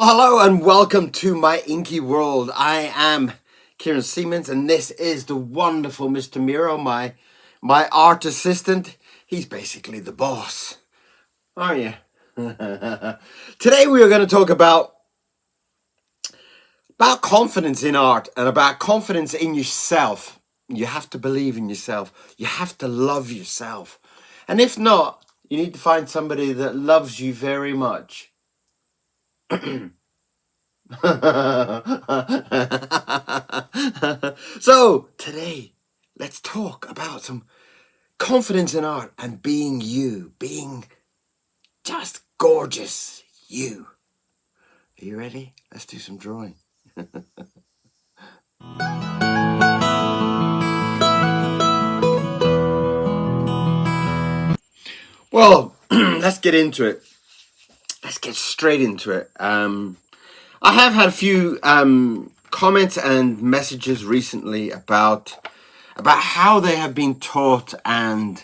Hello and welcome to my inky world. I am KIERON Seamons and this is the wonderful Mr. Miro, my art assistant. He's basically the boss, aren't you? Today we are going to talk about confidence in art and about confidence in yourself. You have to believe in yourself. You have to love yourself. And if not, you need to find somebody that loves you very much. So today, let's talk about some confidence in art and being you, being just gorgeous you. Are you ready? Let's do some drawing. Well, let's get into it. Let's get straight into it. I have had a few comments and messages recently about how they have been taught and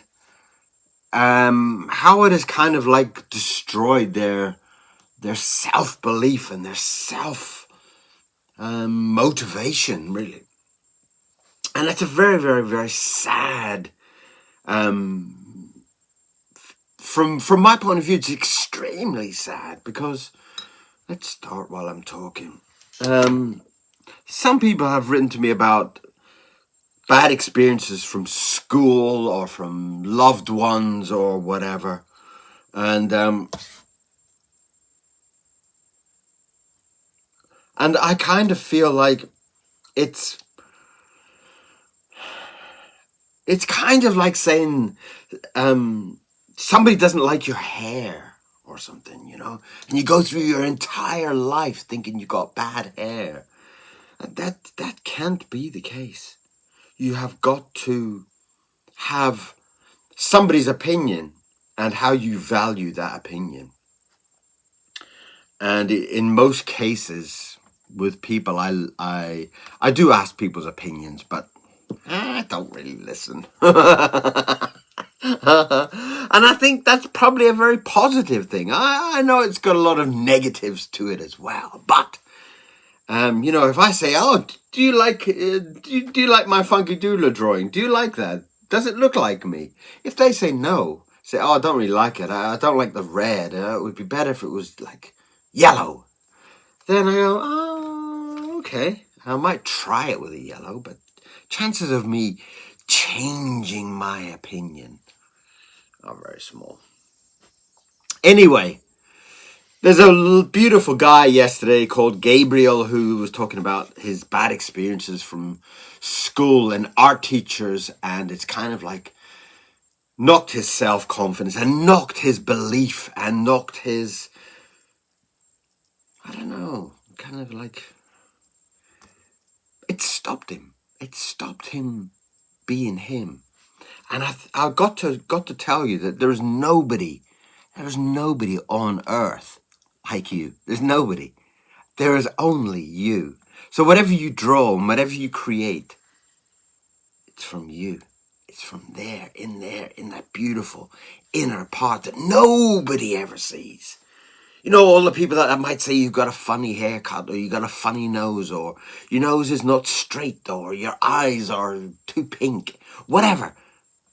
how it has kind of like destroyed their self-belief and their self motivation, really. And that's a very, very, very sad. From my point of view, it's extremely sad because let's start while I'm talking. Some people have written to me about bad experiences from school or from loved ones or whatever, and I kind of feel like it's kind of like saying somebody doesn't like your hair or something, and you go through your entire life thinking you got bad hair. That can't be the case. You have got to have somebody's opinion and how you value that opinion. And in most cases with people, I do ask people's opinions, but I don't really listen. And I think that's probably a very positive thing. I know it's got a lot of negatives to it as well, but if I say, "Oh, do you like do you like my funky doodler drawing? Do you like that? Does it look like me?" If they say no, say, "Oh, I don't really like it. I don't like the red. It would be better if it was like yellow." Then I go, "Oh, okay. I might try it with a yellow, but chances of me changing my opinion are very small." Anyway, there's a beautiful guy yesterday called Gabriel who was talking about his bad experiences from school and art teachers, and it's kind of like knocked his self-confidence and knocked his belief and knocked his, I don't know, kind of like, it stopped him. It stopped him being him. And I got to tell you that there's nobody on earth like you. There's nobody. There is only you. So whatever you draw and whatever you create, it's from you. It's from there, in that beautiful inner part that nobody ever sees. All the people that might say you've got a funny haircut or you got a funny nose or your nose is not straight or your eyes are too pink, whatever.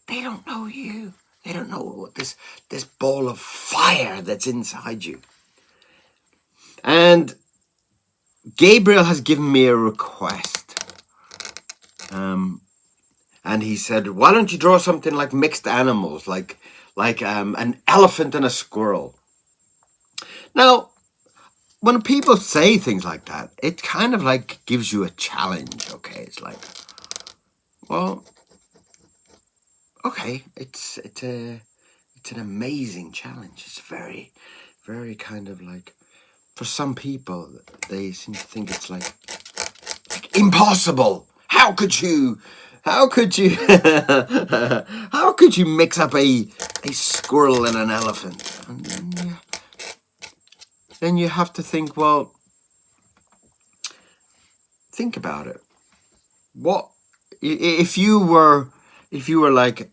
They don't know you. They don't know what this ball of fire that's inside you. And Gabriel has given me a request. And he said, "Why don't you draw something like mixed animals, like an elephant and a squirrel?" Now, when people say things like that, it kind of like gives you a challenge, okay? It's like, well, okay, it's an amazing challenge. It's very, very kind of like, for some people, they seem to think it's like impossible. How could you how could you mix up a squirrel and an elephant? And then you have to think, well, think about it. What if you were like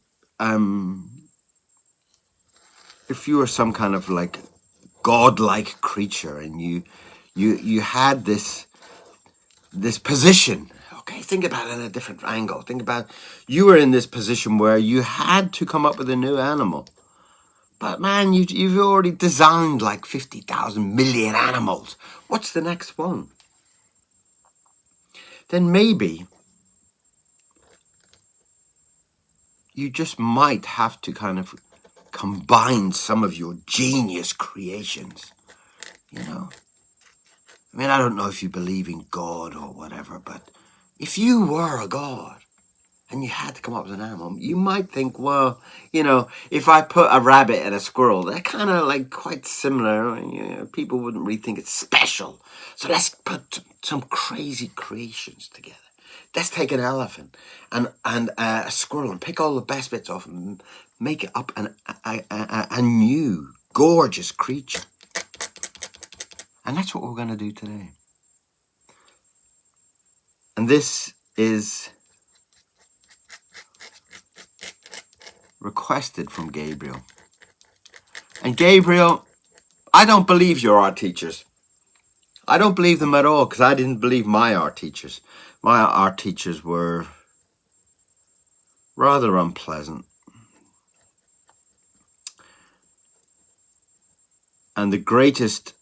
if you were some kind of like godlike creature and you You had this position. Okay, think about it in a different angle. Think about you were in this position where you had to come up with a new animal. But man, you've already designed like 50,000 million animals. What's the next one? Then maybe you just might have to kind of combine some of your genius creations, you know? I mean, I don't know if you believe in God or whatever, but if you were a god and you had to come up with an animal, you might think, well, you know, if I put a rabbit and a squirrel, they're kind of like quite similar. You know, people wouldn't really think it's special. So let's put some crazy creations together. Let's take an elephant and a squirrel and pick all the best bits off and make it up a new, gorgeous creature. And that's what we're going to do today. And this is requested from Gabriel. And Gabriel, I don't believe your art teachers. I don't believe them at all, because I didn't believe my art teachers. My art teachers were rather unpleasant. And the greatest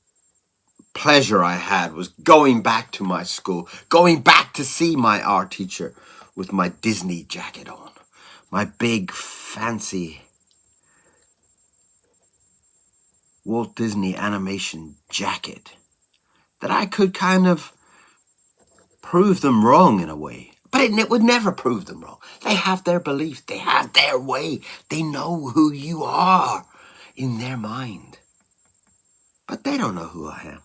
pleasure I had was going back to my school, going back to see my art teacher with my Disney jacket on, my big fancy Walt Disney animation jacket, that I could kind of prove them wrong in a way. But it would never prove them wrong. They have their beliefs. They have their way. They know who you are in their mind. But they don't know who I am.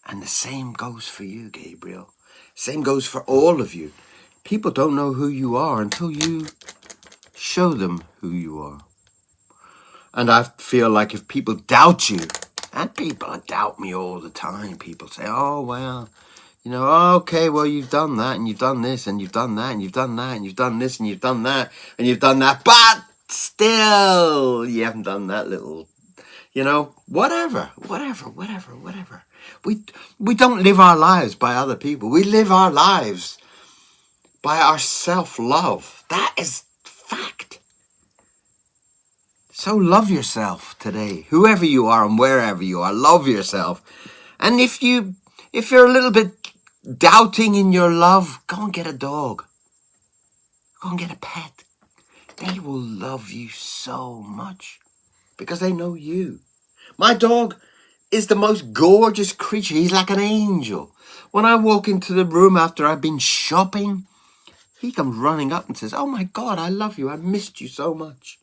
And the same goes for you, Gabriel. Same goes for all of you. People don't know who you are until you show them who you are. And I feel like if people doubt you, and people doubt me all the time, people say, oh, well, you know, okay, well, you've done that, and you've done this, and you've done that, and you've done that, and you've done this, and you've done that, and you've done that, but still, you haven't done that little, you know, whatever. We don't live our lives by other people. We live our lives by our self-love. That is fact. So love yourself today, whoever you are and wherever you are. Love yourself. And if you're a little bit doubting in your love, go and get a dog. Go and get a pet. They will love you so much because they know you. My dog is the most gorgeous creature. He's like an angel. When I walk into the room after I've been shopping, he comes running up and says, oh my God, I love you. I missed you so much.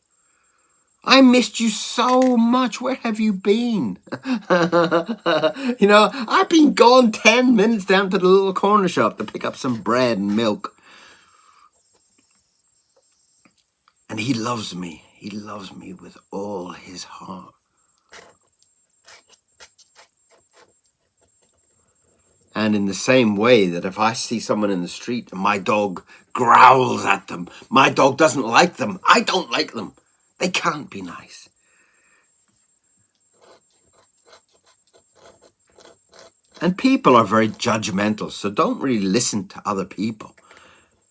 I missed you so much. Where have you been? You know, I've been gone 10 minutes down to the little corner shop to pick up some bread and milk. And he loves me. He loves me with all his heart. And in the same way that if I see someone in the street and my dog growls at them, my dog doesn't like them, I don't like them. They can't be nice. And people are very judgmental, so don't really listen to other people.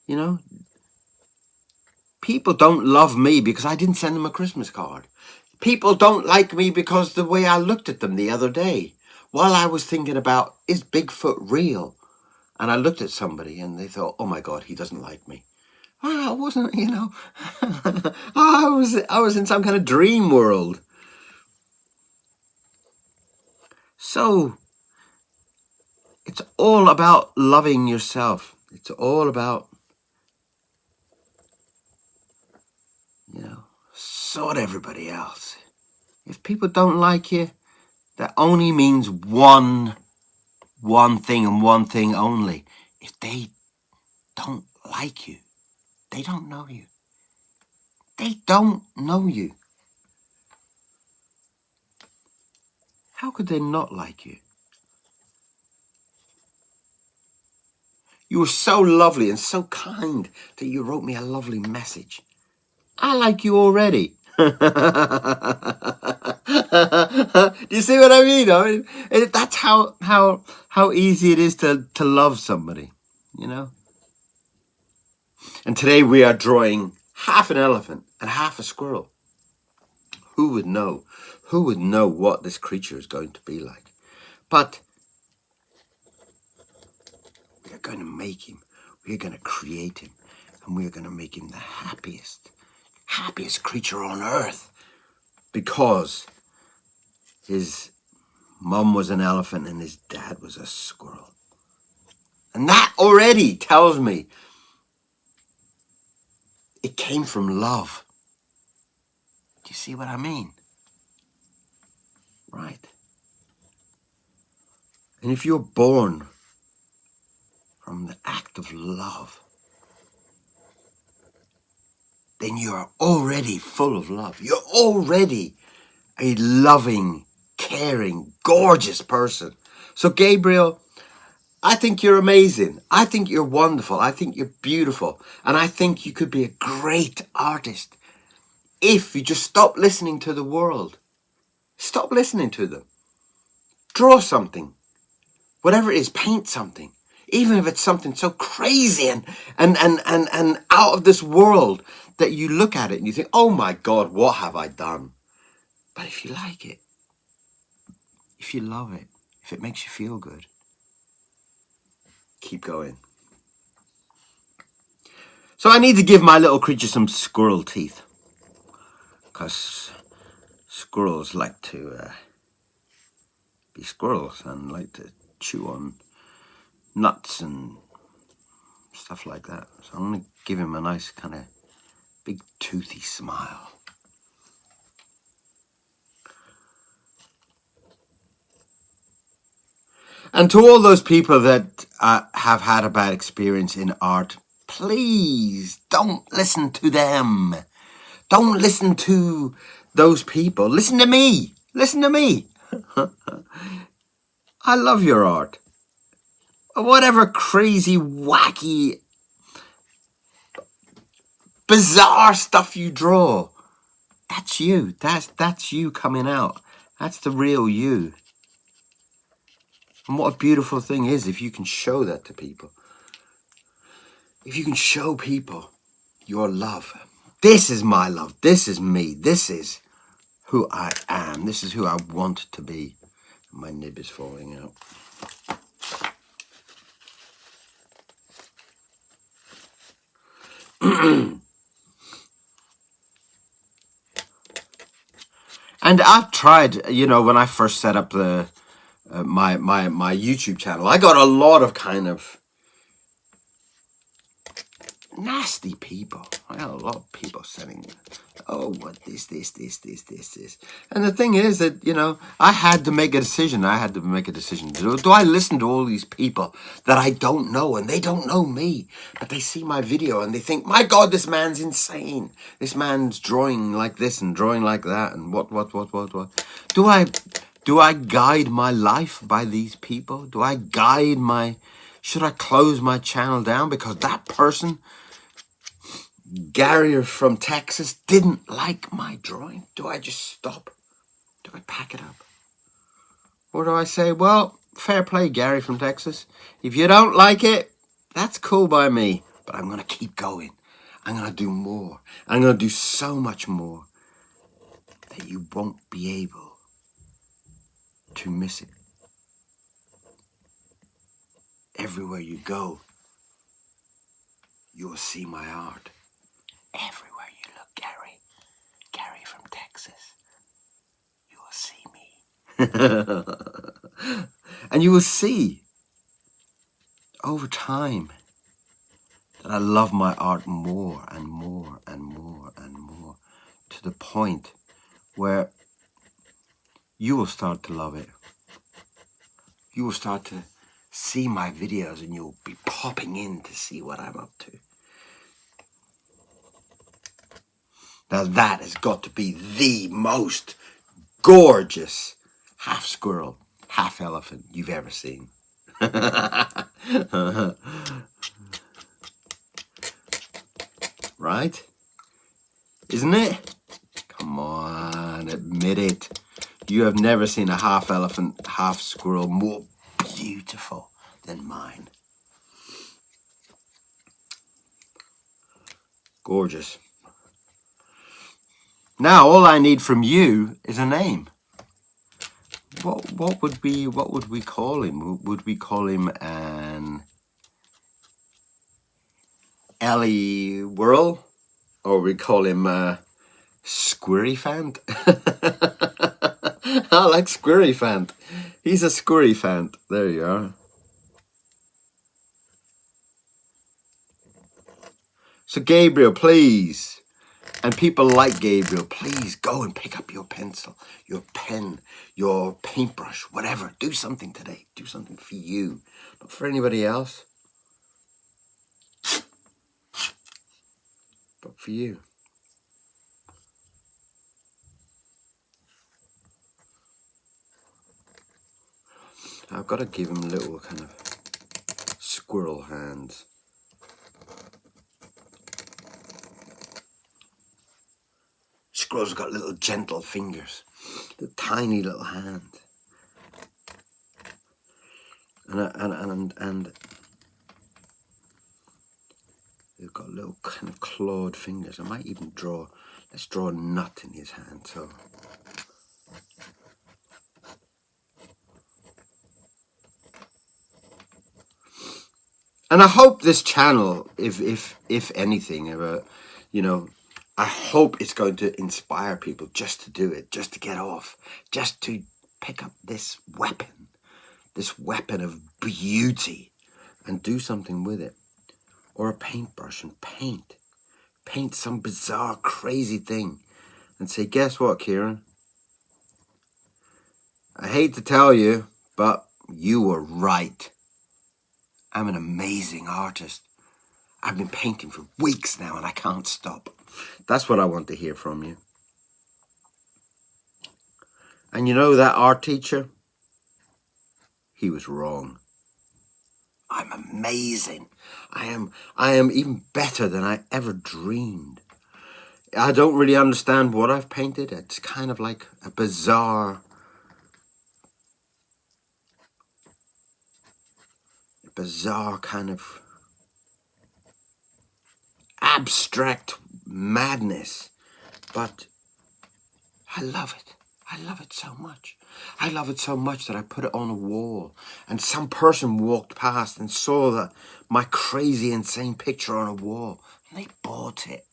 You know, people don't love me because I didn't send them a Christmas card. People don't like me because the way I looked at them the other day, while I was thinking about, is Bigfoot real? And I looked at somebody and they thought, oh my God, he doesn't like me. I wasn't, you know, I was in some kind of dream world. So it's all about loving yourself. It's all about, you know, sort everybody else. If people don't like you, that only means one thing and one thing only. If they don't like you, they don't know you. They don't know you. How could they not like you? You were so lovely and so kind that you wrote me a lovely message. I like you already. Do you see what I mean? That's how easy it is to love somebody, you know. And today we are drawing half an elephant and half a squirrel. Who would know? Who would know what this creature is going to be like? But we are going to make him. We are going to create him, and we are going to make him the happiest creature on earth, because his mum was an elephant and his dad was a squirrel. And that already tells me it came from love. Do you see what I mean? Right. And if you're born from the act of love, then you're already full of love. You're already a loving, caring, gorgeous person. So Gabriel, I think you're amazing. I think you're wonderful. I think you're beautiful. And I think you could be a great artist if you just stop listening to the world. Stop listening to them. Draw something. Whatever it is, paint something. Even if it's something so crazy and out of this world that you look at it and you think, oh my God, what have I done? But if you like it, if you love it, if it makes you feel good, keep going. So I need to give my little creature some squirrel teeth, because squirrels like to be squirrels and like to chew on nuts and stuff like that. So I'm going to give him a nice kind of big toothy smile. And to all those people that have had a bad experience in art, please don't listen to them. Don't listen to those people. Listen to me. Listen to me. I love your art. Whatever crazy, wacky, bizarre stuff you draw, that's you. That's you coming out. That's the real you. And what a beautiful thing is if you can show that to people. If you can show people your love. This is my love. This is me. This is who I am. This is who I want to be. My nib is falling out. And I've tried, you know, when I first set up the my YouTube channel, I got a lot of kind of nasty people. I got a lot of people saying, oh, what this. And the thing is that, you know, I had to make a decision. Do I listen to all these people that I don't know and they don't know me, but they see my video and they think, my God, this man's insane. This man's drawing like this and drawing like that and what? Do I guide my life by these people? Should I close my channel down because that person, Gary from Texas, didn't like my drawing? Do I just stop? Do I pack it up? Or do I say, well, fair play, Gary from Texas. If you don't like it, that's cool by me. But I'm going to keep going. I'm going to do more. I'm going to do so much more that you won't be able to miss it. Everywhere you go, you will see my art. Everywhere you look, Gary from Texas, you will see me. And you will see over time that I love my art more and more and more and more, to the point where you will start to love it. You will start to see my videos and you'll be popping in to see what I'm up to. Now that has got to be the most gorgeous half squirrel, half elephant you've ever seen. Right? Isn't it? Come admit it. You have never seen a half elephant, half squirrel more beautiful than mine. Gorgeous. Now all I need from you is a name. What would we call him? Would we call him an Ellie Whirl? Or we call him Squirryfant? I like Squirryfant. He's a Squirryfant. There you are. So Gabriel, please, and people like Gabriel, please go and pick up your pencil, your pen, your paintbrush, whatever. Do something today. Do something for you, not for anybody else, but for you. I've got to give him little kind of squirrel hands. Squirrels have got little gentle fingers, little tiny little hands, and they've got little kind of clawed fingers. I might even let's draw a nut in his hand. So. And I hope this channel, if anything, you know, I hope it's going to inspire people just to do it, just to get off, just to pick up this weapon of beauty and do something with it. Or a paintbrush and paint some bizarre, crazy thing and say, guess what, Kieran? I hate to tell you, but you were right. I'm an amazing artist. I've been painting for weeks now and I can't stop. That's what I want to hear from you. And you know that art teacher? He was wrong. I'm amazing. I am even better than I ever dreamed. I don't really understand what I've painted. It's kind of like a bizarre kind of abstract madness, but I love it. I love it so much. I love it so much that I put it on a wall, and some person walked past and saw my crazy, insane picture on a wall, and they bought it.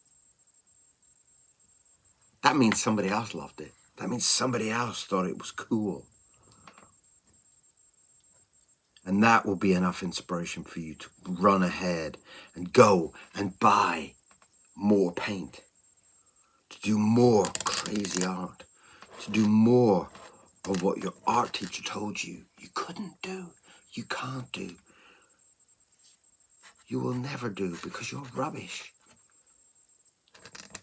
That means somebody else loved it. That means somebody else thought it was cool. And that will be enough inspiration for you to run ahead and go and buy more paint, to do more crazy art, to do more of what your art teacher told you couldn't do, you can't do, you will never do because you're rubbish.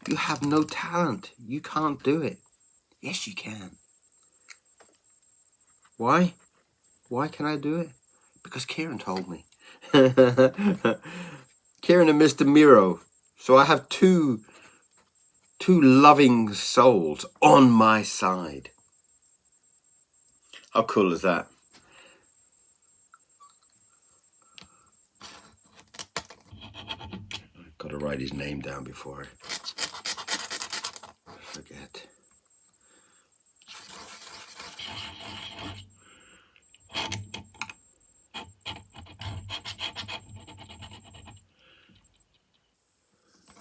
You have no talent. You can't do it. Yes, you can. Why? Why can I do it? Because Kieran told me. Kieran and Mr. Miro. So I have two loving souls on my side. How cool is that? I've got to write his name down before I forget.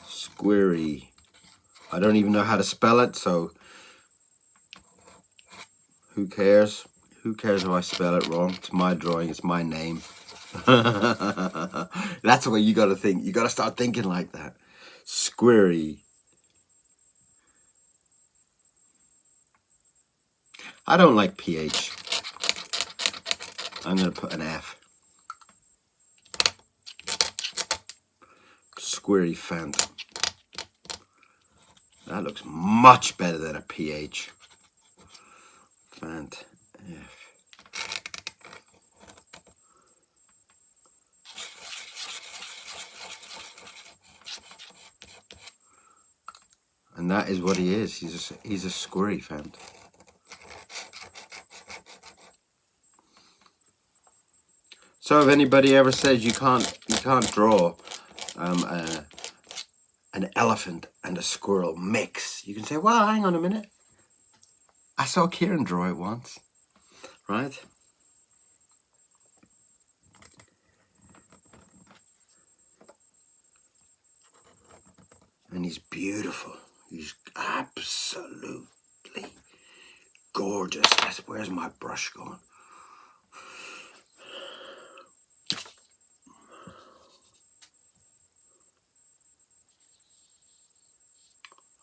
Squirry. I don't even know how to spell it, so who cares? Who cares if I spell it wrong? It's my drawing, it's my name. That's the way you got to think. You got to start thinking like that. Squirry. I don't like PH. I'm going to put an F. Squirryfant. That looks much better than a PH. Fant. F. And that is what he is. He's a squirry fant. So if anybody ever says you can't draw an elephant and a squirrel mix, you can say, well, hang on a minute. I saw Kieran draw it once, right? And he's beautiful. He's absolutely gorgeous. Where's my brush going?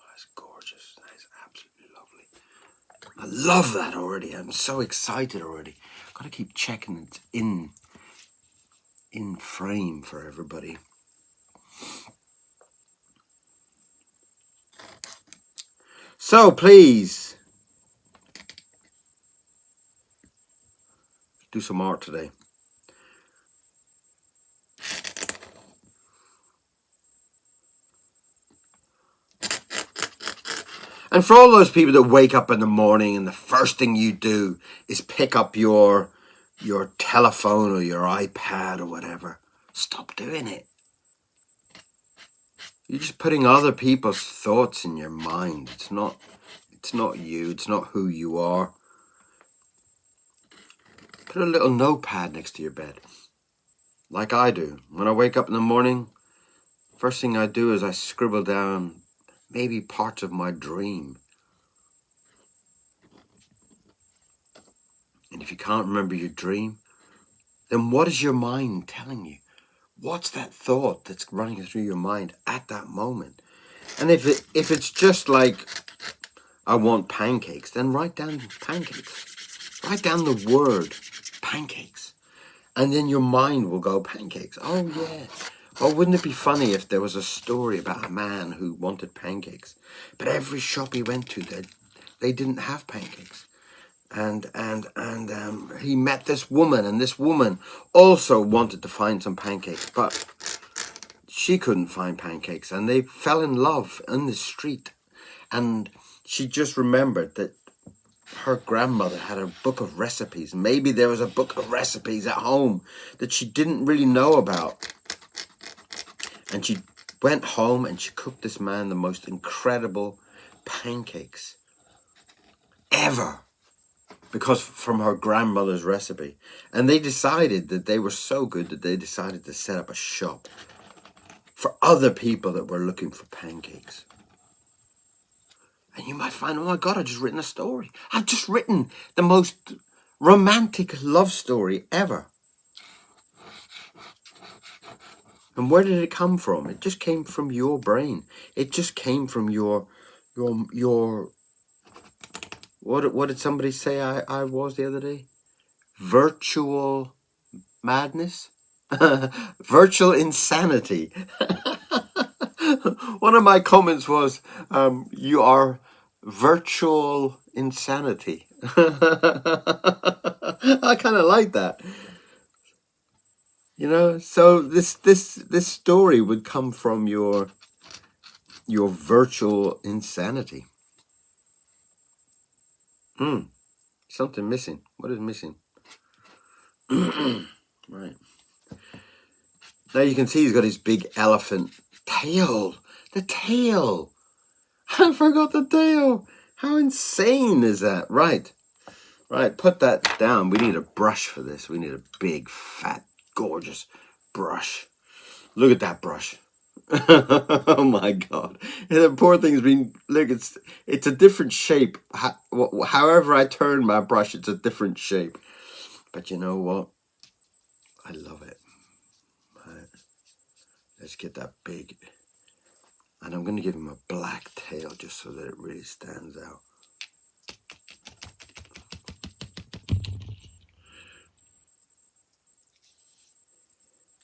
That's gorgeous. That is absolutely lovely. I love that already. I'm so excited already. Got to keep checking it's in frame for everybody. So please do some art today. And for all those people that wake up in the morning and the first thing you do is pick up your telephone or your iPad or whatever, stop doing it. You're just putting other people's thoughts in your mind. It's not you. It's not who you are. Put a little notepad next to your bed, like I do. When I wake up in the morning, first thing I do is I scribble down maybe parts of my dream. And if you can't remember your dream, then what is your mind telling you? What's that thought that's running through your mind at that moment? And if it's just like, I want pancakes, then write down pancakes. Write down the word pancakes. And then your mind will go, pancakes. Oh, yeah. Well, wouldn't it be funny if there was a story about a man who wanted pancakes, but every shop he went to, they didn't have pancakes. And he met this woman, and this woman also wanted to find some pancakes, but she couldn't find pancakes, and they fell in love in the street. And she just remembered that her grandmother had a book of recipes. Maybe there was a book of recipes at home that she didn't really know about. And she went home and she cooked this man the most incredible pancakes ever, because from her grandmother's recipe. And they decided that they were so good that they decided to set up a shop for other people that were looking for pancakes. And you might find, oh my God, I've just written a story. I've just written the most romantic love story ever. And where did it come from? It just came from your brain. It just came from your what did somebody say I was the other day? Virtual madness? Virtual insanity. One of my comments was, you are virtual insanity. I kind of like that. You know, so this story would come from your virtual insanity. Something missing. What is missing? Right. Now you can see he's got his big elephant tail. The tail. I forgot the tail. How insane is that? Right. Right, put that down. We need a brush for this. We need a big, fat, gorgeous brush. Look at that brush. Oh my God. And the poor thing's been, look, it's a different shape. However I turn my brush, it's a different shape. But you know what? I love it. Right. Let's get that big. And I'm going to give him a black tail just so that it really stands out.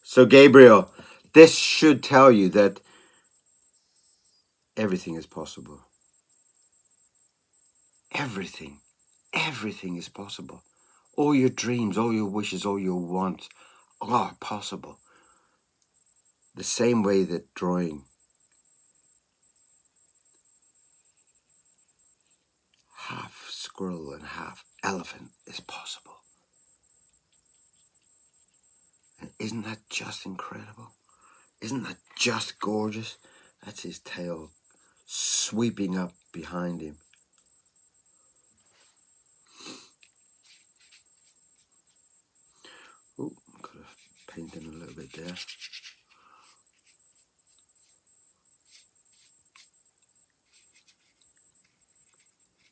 So Gabriel, this should tell you that everything is possible. Everything is possible. All your dreams, all your wishes, all your wants are possible. The same way that drawing squirrel and half elephant is possible. And isn't that just incredible? Isn't that just gorgeous? That's his tail sweeping up behind him. Oh, could have painted a little bit there.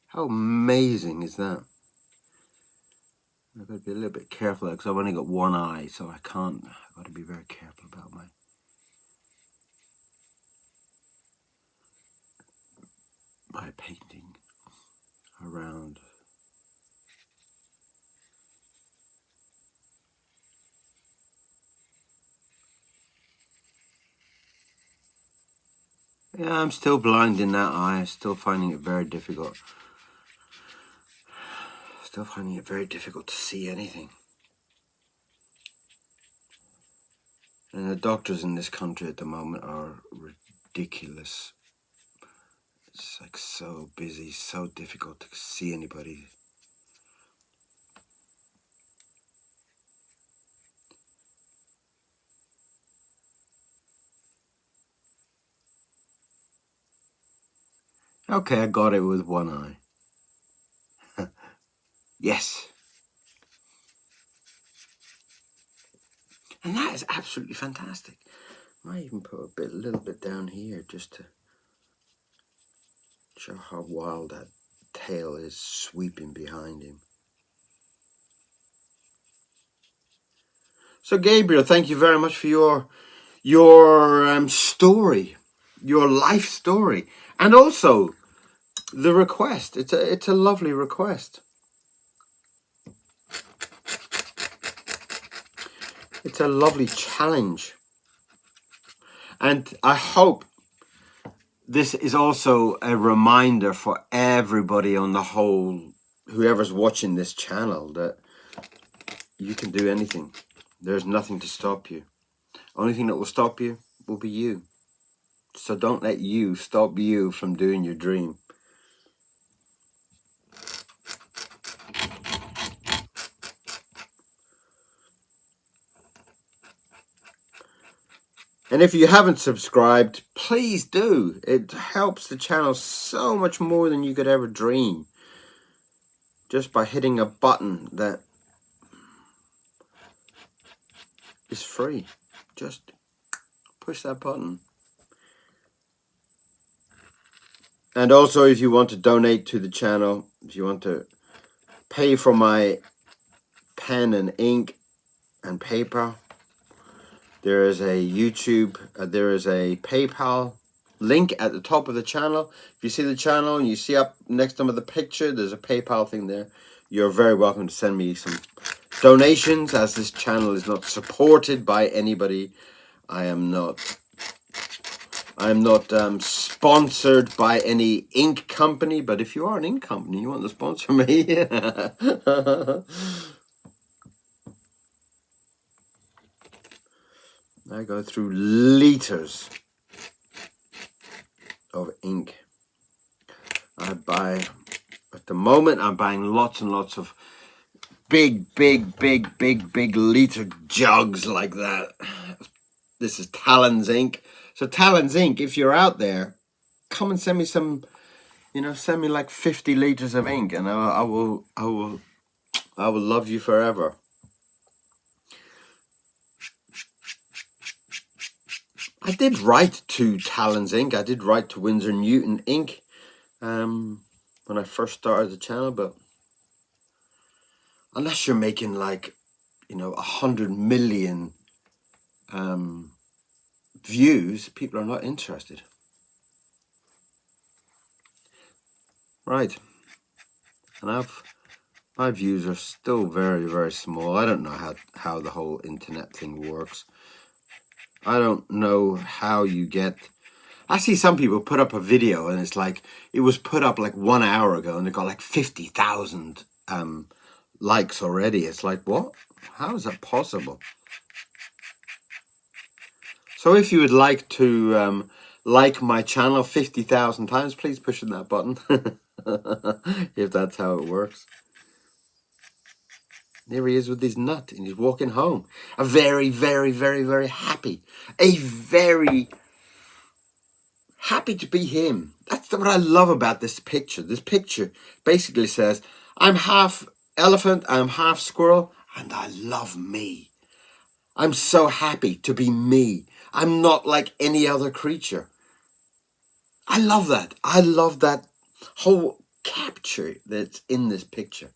How amazing is that? I've got to be a little bit careful because I've only got one eye, so I've got to be very careful about my painting around. Yeah, I'm still blind in that eye. I'm still finding it very difficult. Still finding it very difficult to see anything. And the doctors in this country at the moment are ridiculous. It's like so busy, so difficult to see anybody. Okay, I got it with one eye. Yes. And that is absolutely fantastic. I might even put a little bit down here just to show how wild that tail is sweeping behind him. So Gabriel, thank you very much for your story, your life story, and also the request. It's a lovely request. It's a lovely challenge. And I hope this is also a reminder for everybody on the whole, whoever's watching this channel, that you can do anything. There's nothing to stop you. Only thing that will stop you will be you. So don't let you stop you from doing your dream. And if you haven't subscribed, please do. It helps the channel so much more than you could ever dream. Just by hitting a button that is free. Just push that button. And also, if you want to donate to the channel, if you want to pay for my pen and ink and paper, there is a YouTube, there is a PayPal link at the top of the channel. If you see the channel and you see up next to the picture, there's a PayPal thing there. You're very welcome to send me some donations, as this channel is not supported by anybody. I am not sponsored by any ink company, but if you are an ink company, you want to sponsor me. I go through liters of ink. At the moment, I'm buying lots and lots of big liter jugs like that. This is Talon's ink. So Talon's ink, if you're out there, come and send me some, send me like 50 liters of ink, and I will love you forever. I did write to Talon's ink. I did write to Winsor Newton ink when I first started the channel, but unless you're making like 100 million views, people are not interested. Right. And my views are still very small. I don't know how the whole internet thing works. I don't know how you get... I see some people put up a video and it's like, it was put up like 1 hour ago and it got like 50,000 likes already. It's like, what? How is that possible? So if you would like to like my channel 50,000 times, please push that button. if that's how it works. There he is with his nut, and he's walking home. A very, very, very, very happy. A very happy to be him. That's what I love about this picture. This picture basically says, I'm half elephant, I'm half squirrel, and I love me. I'm so happy to be me. I'm not like any other creature. I love that. I love that whole capture that's in this picture.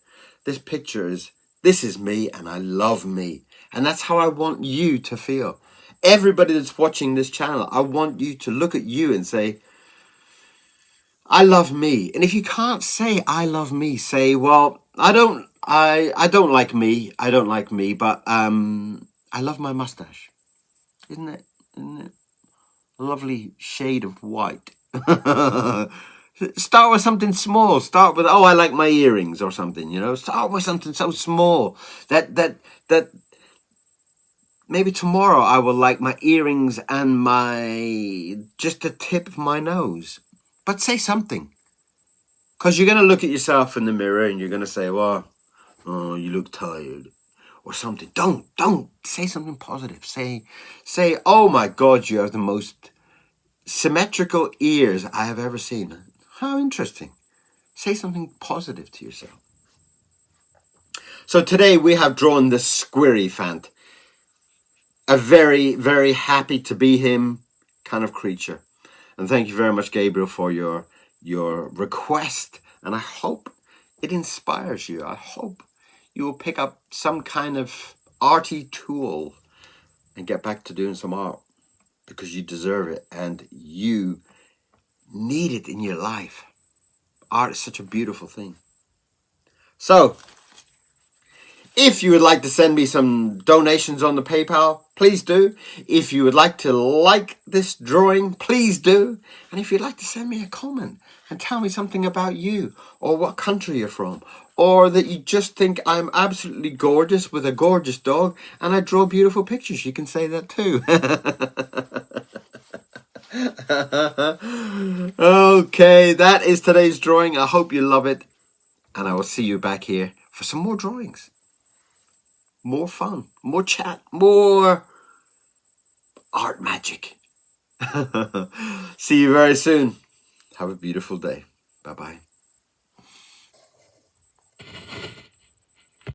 This picture is, this is me and I love me. And that's how I want you to feel. Everybody that's watching this channel, I want you to look at you and say, I love me. And if you can't say I love me, say, well, I don't like me. I don't like me, but I love my mustache. Isn't it a lovely shade of white? Start with something small. Start with, oh, I like my earrings or something, you know. Start with something so small that maybe tomorrow I will like my earrings and just the tip of my nose. But say something. Because you're going to look at yourself in the mirror and you're going to say, well, oh, you look tired or something. Don't say something positive. Say, oh my God, you have the most symmetrical ears I have ever seen. How interesting. Say something positive to yourself. So today we have drawn the squirrelyphant. A very, very happy to be him kind of creature. And thank you very much, Gabriel, for your request. And I hope it inspires you. I hope you will pick up some kind of arty tool and get back to doing some art, because you deserve it and you need it in your life. Art is such a beautiful thing. So, if you would like to send me some donations on the PayPal, please do. If you would like to like this drawing, please do. And if you'd like to send me a comment and tell me something about you, or what country you're from, or that you just think I'm absolutely gorgeous with a gorgeous dog and I draw beautiful pictures, you can say that too. Okay, that is today's drawing. I hope you love it. And I will see you back here for some more drawings. More fun, more chat, more art magic. See you very soon. Have a beautiful day. Bye-bye.